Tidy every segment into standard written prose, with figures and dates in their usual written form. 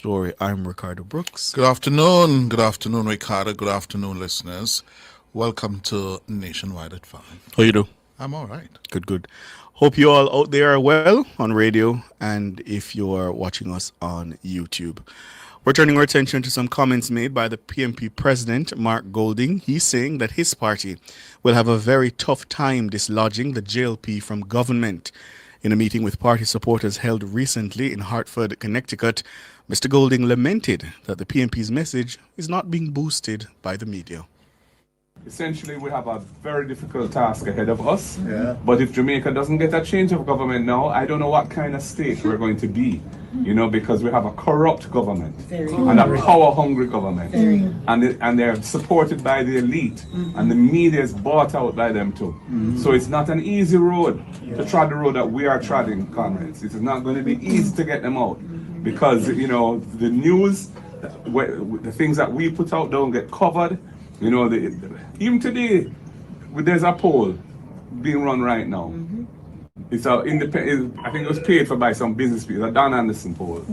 story. I'm Ricardo Brooks. Good afternoon, Ricardo. Good afternoon, listeners. Welcome to Nationwide at 5. How you do? I'm all right. Good. Hope you all out there are well on radio and if you are watching us on YouTube. We're turning our attention to some comments made by the PNP president, Mark Golding. He's saying that his party will have a very tough time dislodging the JLP from government. In a meeting with party supporters held recently in Hartford, Connecticut, Mr. Golding lamented that the PNP's message is not being boosted by the media. Essentially, we have a very difficult task ahead of us. But if Jamaica doesn't get a change of government now, I don't know what kind of state we're going to be. Because we have a corrupt government and a power-hungry government. And they're supported by the elite. And the media is bought out by them too. So it's not an easy road to trod the road that we are treading, comrades. It is not going to be easy to get them out. Because, the news, the things that we put out don't get covered. Even today, there's a poll being run right now. It's a independent. I think it was paid for by some business people. A Don Anderson poll.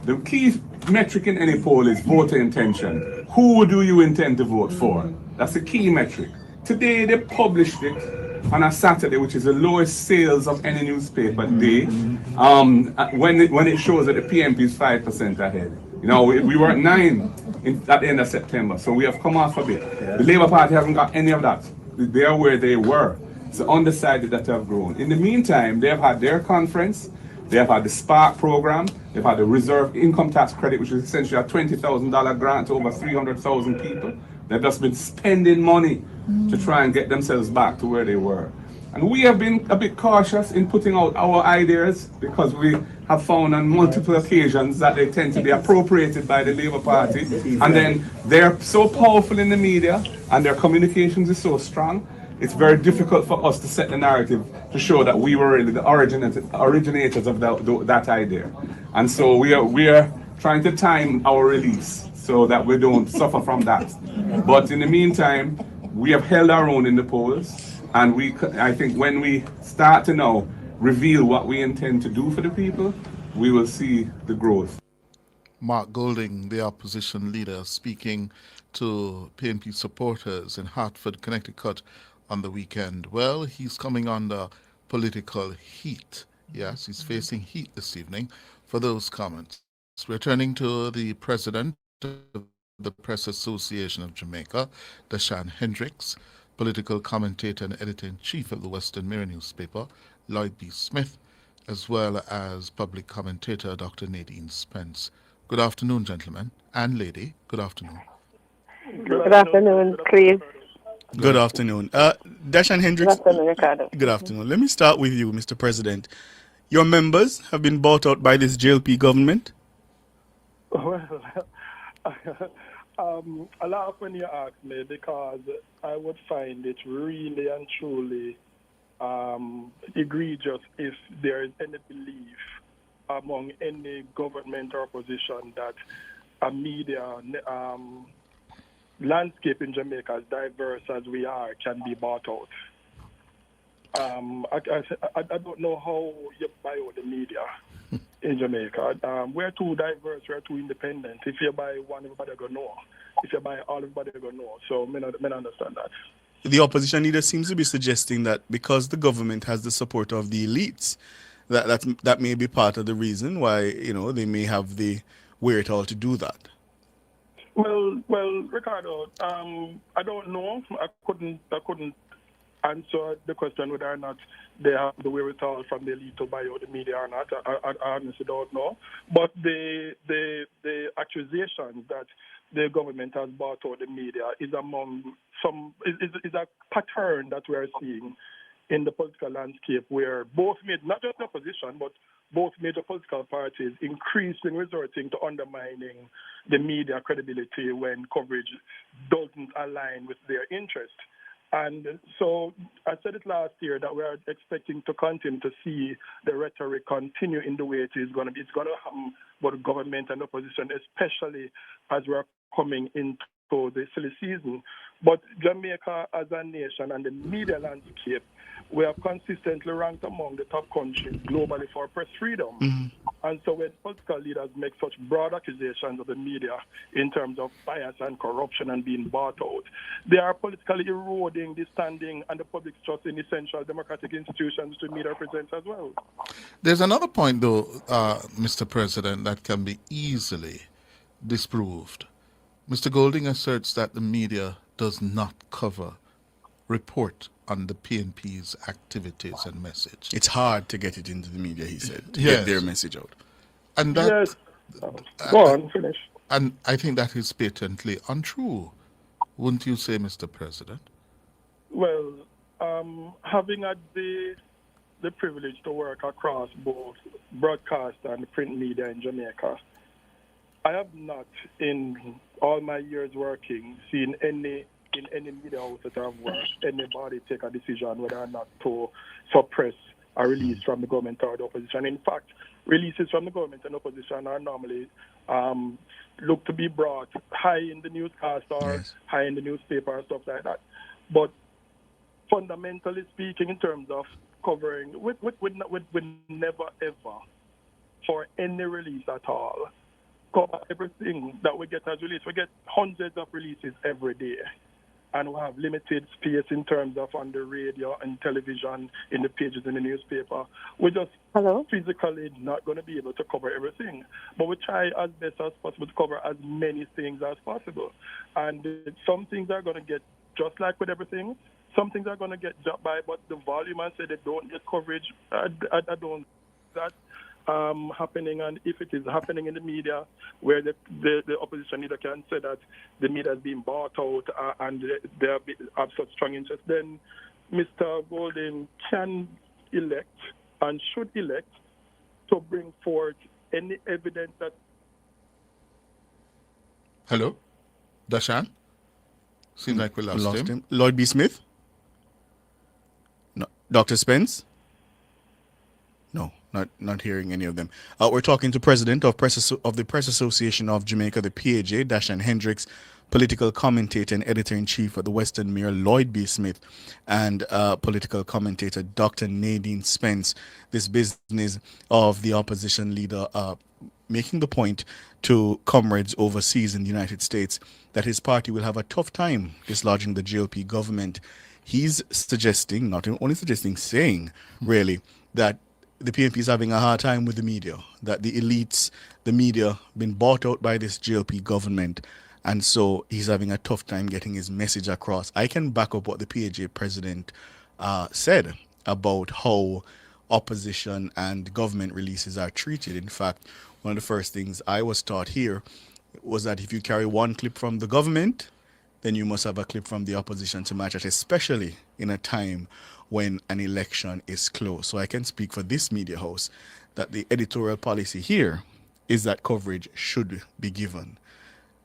The key metric in any poll is voter intention. Who do you intend to vote for? That's the key metric. Today they published it on a Saturday, which is the lowest sales of any newspaper day. When it shows that the PNP is 5% ahead. We were at 9 at the end of September, so we have come off a bit. The Labour Party hasn't got any of that. They are where they were. It's undecided that have grown. In the meantime, they have had their conference, they have had the Spark program, they've had the Reserve Income Tax Credit, which is essentially a $20,000 grant to over 300,000 people. They've just been spending money to try and get themselves back to where they were. And we have been a bit cautious in putting out our ideas because we have found on multiple occasions that they tend to be appropriated by the Labour Party. And then they're so powerful in the media and their communications is so strong, it's very difficult for us to set the narrative to show that we were really the originators of that idea. And so we are trying to time our release so that we don't suffer from that. But in the meantime, we have held our own in the polls. And I think when we start to now reveal what we intend to do for the people, we will see the growth. Mark Golding, the opposition leader, speaking to PNP supporters in Hartford, Connecticut on the weekend. Well, he's coming under political heat. Yes, he's facing heat this evening for those comments. We're turning to the president of the Press Association of Jamaica, Dashan Hendricks, political commentator and editor-in-chief of the Western Mirror newspaper, Lloyd B. Smith, as well as public commentator Dr. Nadine Spence. Good afternoon, gentlemen and lady. Good afternoon. Good afternoon, Chris. Good afternoon. Dashan Hendricks. Good afternoon, Ricardo. Good afternoon. Let me start with you, Mr. President. Your members have been bought out by this JLP government? Well, I laugh when you ask me because I would find it really and truly egregious if there is any belief among any government or opposition that a media landscape in Jamaica, as diverse as we are, can be bought out. I don't know how you buy out the media in Jamaica. We're too diverse, we're too independent. If you buy one, everybody going to know. If you buy all, everybody going to know. So, I understand that. The opposition leader seems to be suggesting that because the government has the support of the elites, that may be part of the reason why, they may have the wherewithal to do that. Well, Ricardo, I don't know. I couldn't answer the question whether or not they have the wherewithal from the elite to buy out the media or not. I honestly don't know. But the accusation that the government has bought out the media is is a pattern that we are seeing in the political landscape where not just the opposition, but both major political parties increasingly resorting to undermining the media credibility when coverage doesn't align with their interest. And so I said it last year that we are expecting to continue to see the rhetoric continue in the way it is going to be. It's going to happen both government and opposition, especially as we're coming into the silly season. But Jamaica as a nation and the media landscape, we have consistently ranked among the top countries globally for press freedom. And so when political leaders make such broad accusations of the media in terms of bias and corruption and being bought out, they are politically eroding the standing and the public's trust in essential democratic institutions the media represents as well. There's another point, though, Mr. President, that can be easily disproved. Mr. Golding asserts that the media does not report on the PNP's activities and message. It's hard to get it into the media, he said, to Yes. get their message out. And that, Yes. Go on, finish. and I think that is patently untrue. Wouldn't you say, Mr. President? Well, having had the privilege to work across both broadcast and print media in Jamaica, I have not, in all my years working, seen in any media house that I've worked, anybody take a decision whether or not to suppress a release from the government or the opposition. In fact, releases from the government and opposition are normally look to be brought high in the newscast or Yes. high in the newspaper and stuff like that. But fundamentally speaking, in terms of covering, we never ever, for any release at all, cover everything that we get as release. We get hundreds of releases every day. And we have limited space in terms of on the radio and television, in the pages in the newspaper. We're just physically not going to be able to cover everything. But we try as best as possible to cover as many things as possible. And some things are going to get, just like with everything, some things are going to get dropped by, but the volume, I say they don't get coverage. I don't that happening, and if it is happening in the media where the opposition leader can say that the media is being bought out and they have such strong interest, then Mr. Golding can elect and should elect to bring forth any evidence that... Hello? Dashan? Seems like we lost him. Lloyd B. Smith? No. Dr. Spence? No, not hearing any of them. We're talking to President of the Press Association of Jamaica, the PAJ, Dashan Hendricks, political commentator and editor-in-chief of the Western Mirror, Lloyd B. Smith, and political commentator, Dr. Nadine Spence. This business of the opposition leader making the point to comrades overseas in the United States that his party will have a tough time dislodging the JLP government. He's suggesting, not only suggesting, saying, really, that the PNP is having a hard time with the media, that the elites, the media, been bought out by this JLP government, and so he's having a tough time getting his message across. I can back up what the PAJ president said about how opposition and government releases are treated. In fact, one of the first things I was taught here was that if you carry one clip from the government, then you must have a clip from the opposition to match it, especially in a time when an election is close. So I can speak for this media house that the editorial policy here is that coverage should be given.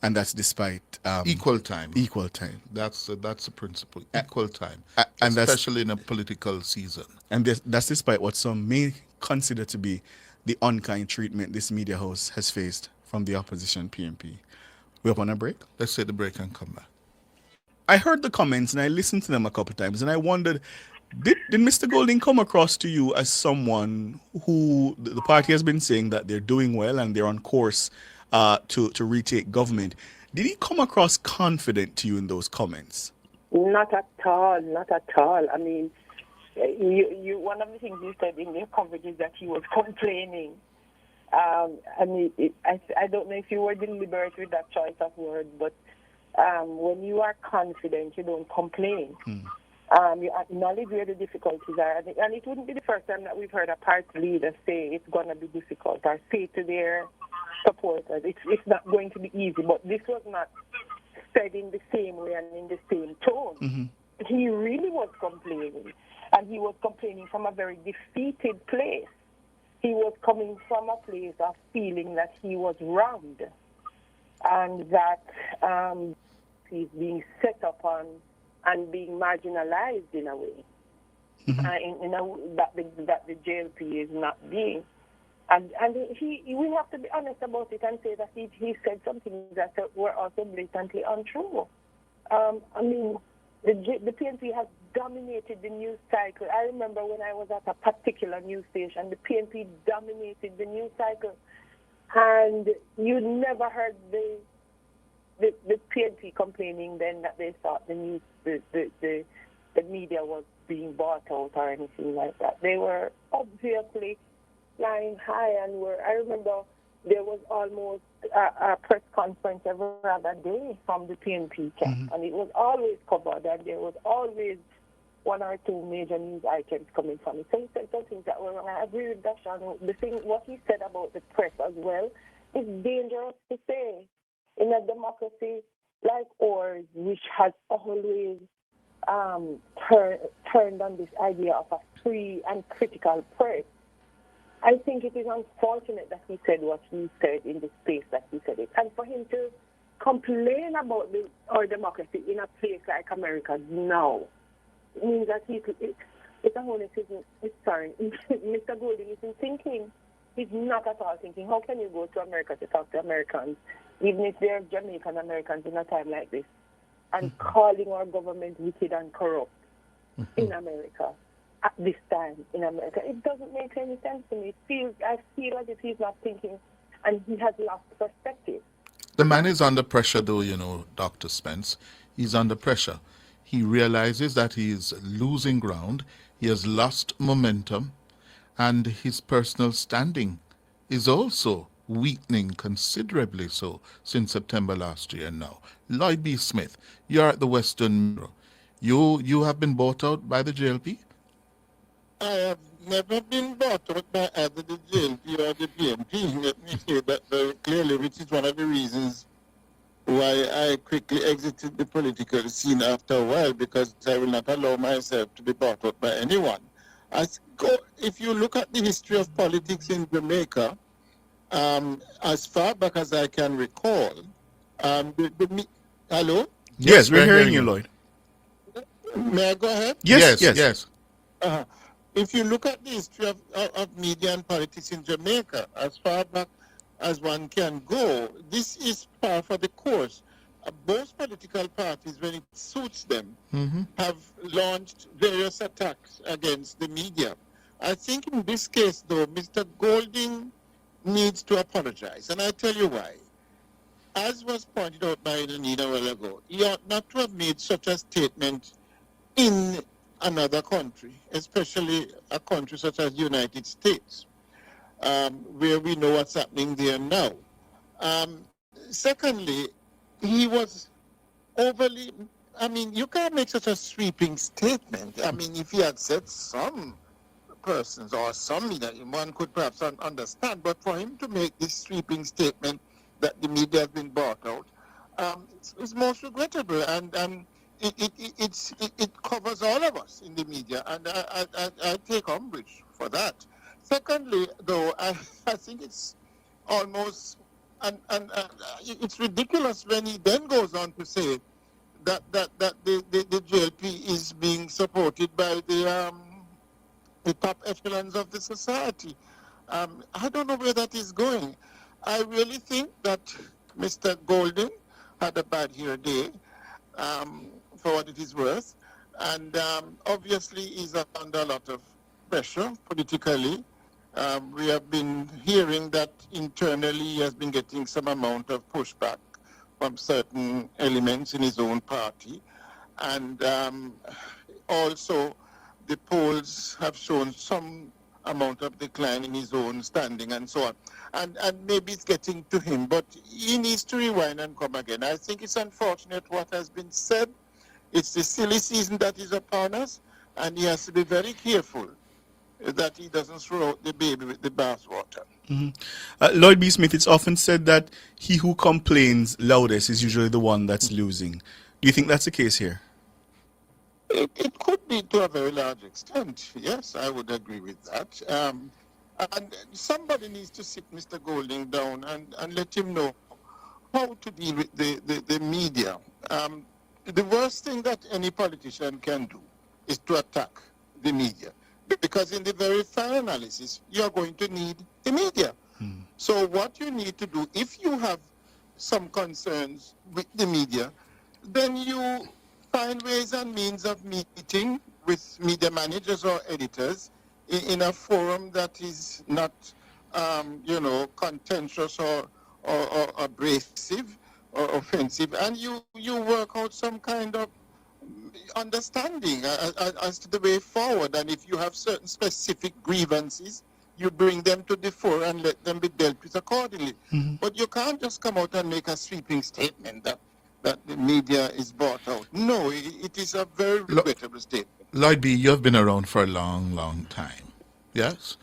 And that's despite... equal time. Equal time. That's the principle. Equal time. And especially in a political season. And that's despite what some may consider to be the unkind treatment this media house has faced from the opposition PNP. We're up on a break? Let's take the break and come back. I heard the comments and I listened to them a couple of times and I wondered, did Mr. Golding come across to you as someone who the party has been saying that they're doing well and they're on course to retake government? Did he come across confident to you in those comments? Not at all, not at all. I mean, you one of the things you said in your coverage is that he was complaining. I mean, I don't know if you were deliberate with that choice of word, but when you are confident, you don't complain. You acknowledge where the difficulties are. And it wouldn't be the first time that we've heard a party leader say it's going to be difficult or say to their supporters, it's not going to be easy. But this was not said in the same way and in the same tone. Mm-hmm. He really was complaining. And he was complaining from a very defeated place. He was coming from a place of feeling that he was wronged and that he's being set upon and being marginalized in a way, that the JLP is not being. And we have to be honest about it and say that he said something that were also blatantly untrue. I mean, the PNP has dominated the news cycle. I remember when I was at a particular news station, the PNP dominated the news cycle, and you never heard the PNP complaining then that they thought the media was being bought out or anything like that. They were obviously flying high, and I remember there was almost a press conference every other day from the PNP camp, and it was always covered, and there was always one or two major news items coming from it. So he said some things that were wrong. I agree with Dashan. What he said about the press as well is dangerous to say in a democracy like ours, which has always turned on this idea of a free and critical press. I think it is unfortunate that he said what he said in the space that he said it. And for him to complain about our democracy in a place like America now, it means that it's a whole sorry, Mr. Golding isn't thinking. He's not at all thinking. How can you go to America to talk to Americans, even if they're Jamaican Americans in a time like this, and calling our government wicked and corrupt in America? At this time in America, it doesn't make any sense to me. I feel as if he's not thinking, and he has lost perspective. The man is under pressure, though, Dr. Spence. He's under pressure. He realizes that he is losing ground. He has lost momentum, and his personal standing is also weakening considerably so since September last year now. Lloyd B. Smith, you're at the Western Mirror. You have been bought out by the JLP? I have never been bought out by either the JLP or the PNP. Let me say that very clearly, which is one of the reasons why I quickly exited the political scene after a while, because I will not allow myself to be bought out by anyone. If you look at the history of politics in Jamaica, as far back as I can recall, hello? Yes, we're hearing you, Lloyd. May I go ahead? Yes. If you look at the history of media and politics in Jamaica, as far back as one can go, this is par for the course. Both political parties, when it suits them, have launched various attacks against the media. I think in this case, though, Mr. Golding needs to apologize, and I tell you why. As was pointed out by Nina a while ago, he ought not to have made such a statement in another country, especially a country such as the United States, where we know what's happening there now. Secondly, he was overly, you can't make such a sweeping statement. If he had said some persons or some media, one could perhaps understand, but for him to make this sweeping statement that the media has been bought out, it's most regrettable, and it covers all of us in the media, and I take umbrage for that. Secondly, though, I think it's almost, and it's ridiculous when he then goes on to say that the JLP is being supported by the top echelons of the society. I don't know where that is going. I really think that Mr. Golding had a bad hair day, for what it is worth, and obviously he's under a lot of pressure politically. We have been hearing that internally he has been getting some amount of pushback from certain elements in his own party, and also the polls have shown some amount of decline in his own standing and so on. And maybe it's getting to him, but he needs to rewind and come again. I think it's unfortunate what has been said. It's the silly season that is upon us, and he has to be very careful that he doesn't throw out the baby with the bathwater. Lloyd B. Smith, it's often said that he who complains loudest is usually the one that's losing. Do you think that's the case here? It could be to a very large extent. Yes, I would agree with that. And somebody needs to sit Mr. Golding down and let him know how to deal with the media. The worst thing that any politician can do is to attack the media, because in the very final analysis, you're going to need the media. So what you need to do, if you have some concerns with the media, then you find ways and means of meeting with media managers or editors in a forum that is not, contentious or abrasive or offensive, and you work out some kind of understanding as to the way forward. And if you have certain specific grievances, you bring them to the fore and let them be dealt with accordingly. But you can't just come out and make a sweeping statement that the media is bought out. No, it is a very regrettable statement. Lloyd B., you have been around for a long, long time. Yes?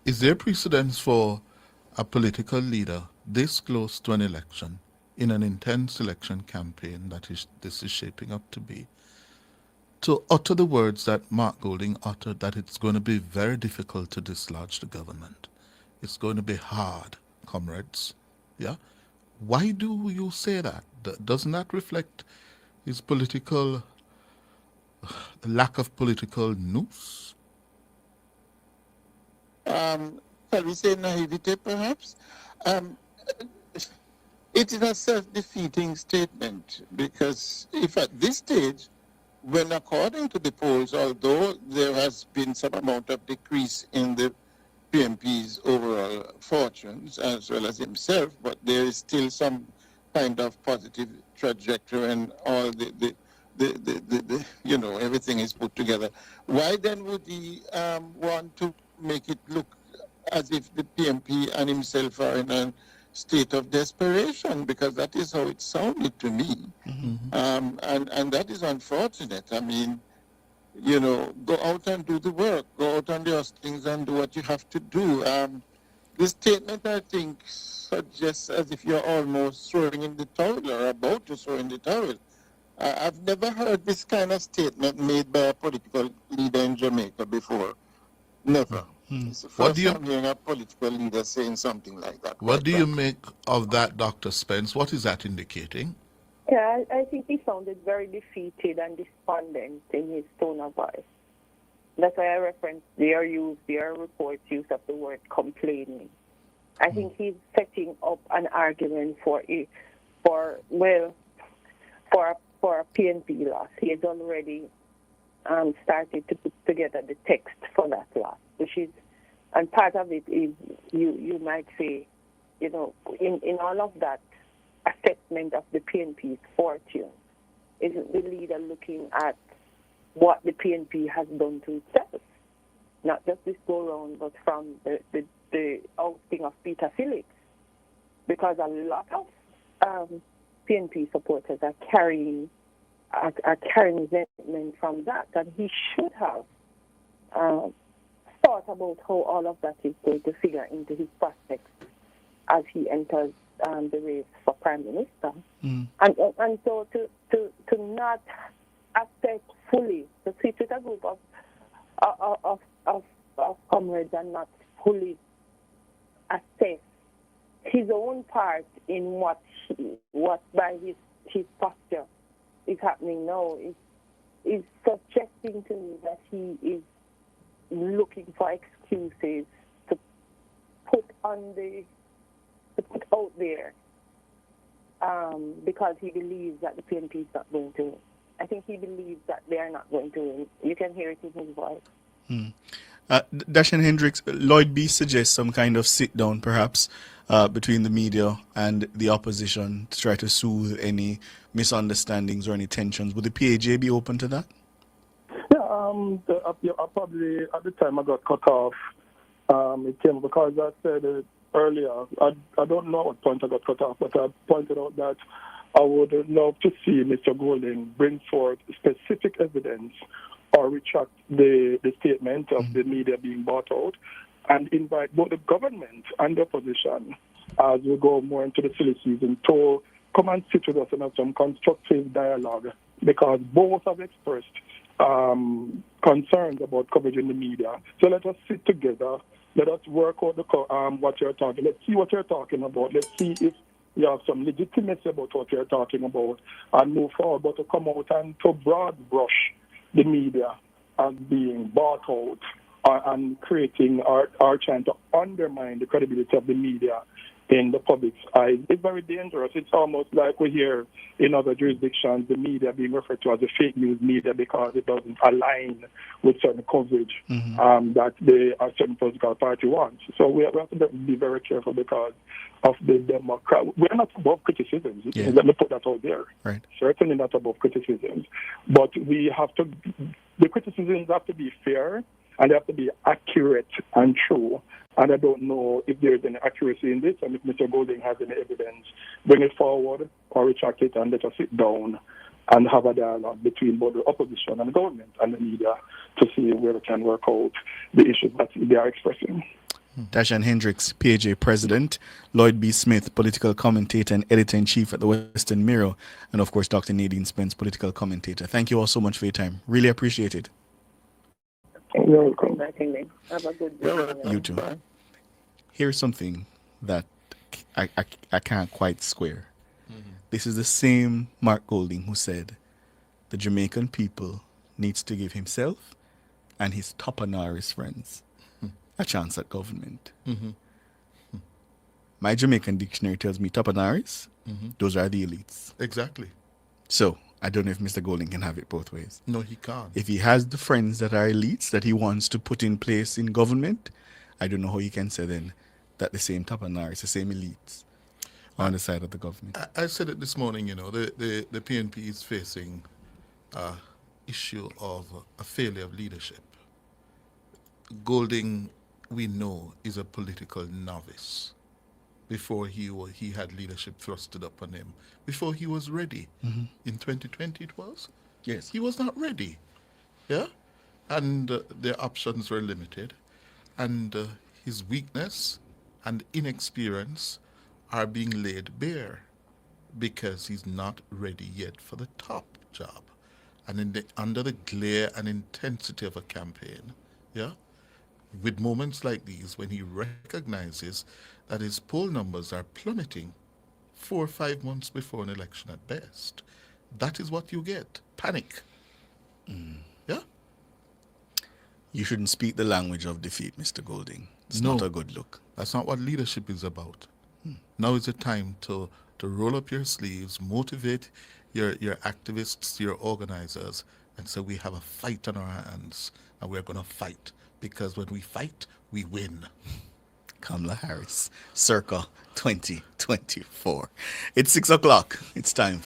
Is there precedence for a political leader this close to an election, in an intense election campaign that this is shaping up to be, to utter the words that Mark Golding uttered, that it's going to be very difficult to dislodge the government? It's going to be hard, comrades. Yeah? Why do you say that? Doesn't that reflect his political, the lack of political nous? Shall we say naivete, perhaps? It is a self-defeating statement, because if at this stage, when according to the polls, although there has been some amount of decrease in the PNP's overall fortunes as well as himself, but there is still some kind of positive trajectory, and all the everything is put together. Why then would he want to make it look as if the PNP and himself are in a state of desperation? Because that is how it sounded to me. And that is unfortunate. I mean, go out and do the work, go out on the hustings and do what you have to do. This statement, I think, suggests as if you're almost throwing in the towel or about to throw in the towel. I've never heard this kind of statement made by a political leader in Jamaica before. Never. It's the first time I'm hearing a political leader saying something like that. What do you make of that, Dr. Spence? What is that indicating? Yeah, I think he sounded very defeated and despondent in his tone of voice. That's why I referenced their reports use of the word complaining. I think he's setting up an argument for a PNP loss. He has already started to put together the text for that loss, and part of it is you might say, in all of that assessment of the PNP's fortune, isn't the leader looking at what the PNP has done to itself, not just this go round, but from the ousting of Peter Phillips, because a lot of PNP supporters are carrying resentment from that, and he should have thought about how all of that is going to figure into his prospects as he enters the race for Prime Minister. And so to not assess fully, to sit with a group of comrades and not fully assess his own part in what by his posture is happening now is suggesting to me that he is looking for excuses to put out there because he believes that the PNP is not going to win. I think he believes that they are not going to win. You can hear it in his voice. Dashan Hendricks, Lloyd B suggests some kind of sit-down, perhaps, between the media and the opposition to try to soothe any misunderstandings or any tensions. Would the PAJ be open to that? Yeah, I probably, at the time I got cut off, it came because I said it earlier. I don't know what point I got cut off, but I pointed out that I would love to see Mr. Golding bring forth specific evidence or retract the statement of the media being bought out, and invite both the government and the opposition as we go more into the silly season to come and sit with us and have some constructive dialogue, because both have expressed concerns about coverage in the media. So let us sit together. Let us work out what you're talking. Let's see what you're talking about. Let's see if you have some legitimacy about what you're talking about and move forward. But to come out and to broad brush the media as being bought out and creating or trying to undermine the credibility of the media in the public's eyes. It's very dangerous. It's almost like we hear in other jurisdictions the media being referred to as a fake news media because it doesn't align with certain coverage that a certain political party wants. So we have to be very careful because of the Democrat. We're not above criticisms. Yeah. Let me put that out there. Right. Certainly not above criticisms. But the criticisms have to be fair and they have to be accurate and true. And I don't know if there's any accuracy in this, and if Mr. Golding has any evidence, bring it forward or retract it and let us sit down and have a dialogue between both the opposition and the government and the media to see where we can work out the issues that they are expressing. Dashan Hendricks, PAJ President, Lloyd B. Smith, political commentator and editor-in-chief at the Western Mirror, and of course Dr. Nadine Spence, political commentator. Thank you all so much for your time. Really appreciate it. You're welcome. Have a good day. You too. Here's something that I can't quite square. This is the same Mark Golding who said the Jamaican people needs to give himself and his Topanaris friends a chance at government. My Jamaican dictionary tells me Topanaris, those are the elites. Exactly. So I don't know if Mr. Golding can have it both ways. No, he can't. If he has the friends that are elites that he wants to put in place in government, I don't know how he can say then that the same Topanaris, the same elites are on the side of the government. I said it this morning, the PNP is facing issue of a failure of leadership. Golding, we know, is a political novice. Before he had leadership thrusted upon him, before he was ready. In 2020 it was? Yes. He was not ready. Yeah? And their options were limited. And his weakness and inexperience are being laid bare because he's not ready yet for the top job. And under the glare and intensity of a campaign, yeah, with moments like these when he recognizes that his poll numbers are plummeting 4 or 5 months before an election at best, that is what you get. Panic. Yeah? You shouldn't speak the language of defeat, Mr. Golding. It's No. not a good look. That's not what leadership is about. Now is the time to roll up your sleeves, motivate your activists, your organizers, and say we have a fight on our hands, and we're going to fight. Because when we fight, we win. Kamala Harris, circa 2024. It's 6 o'clock. It's time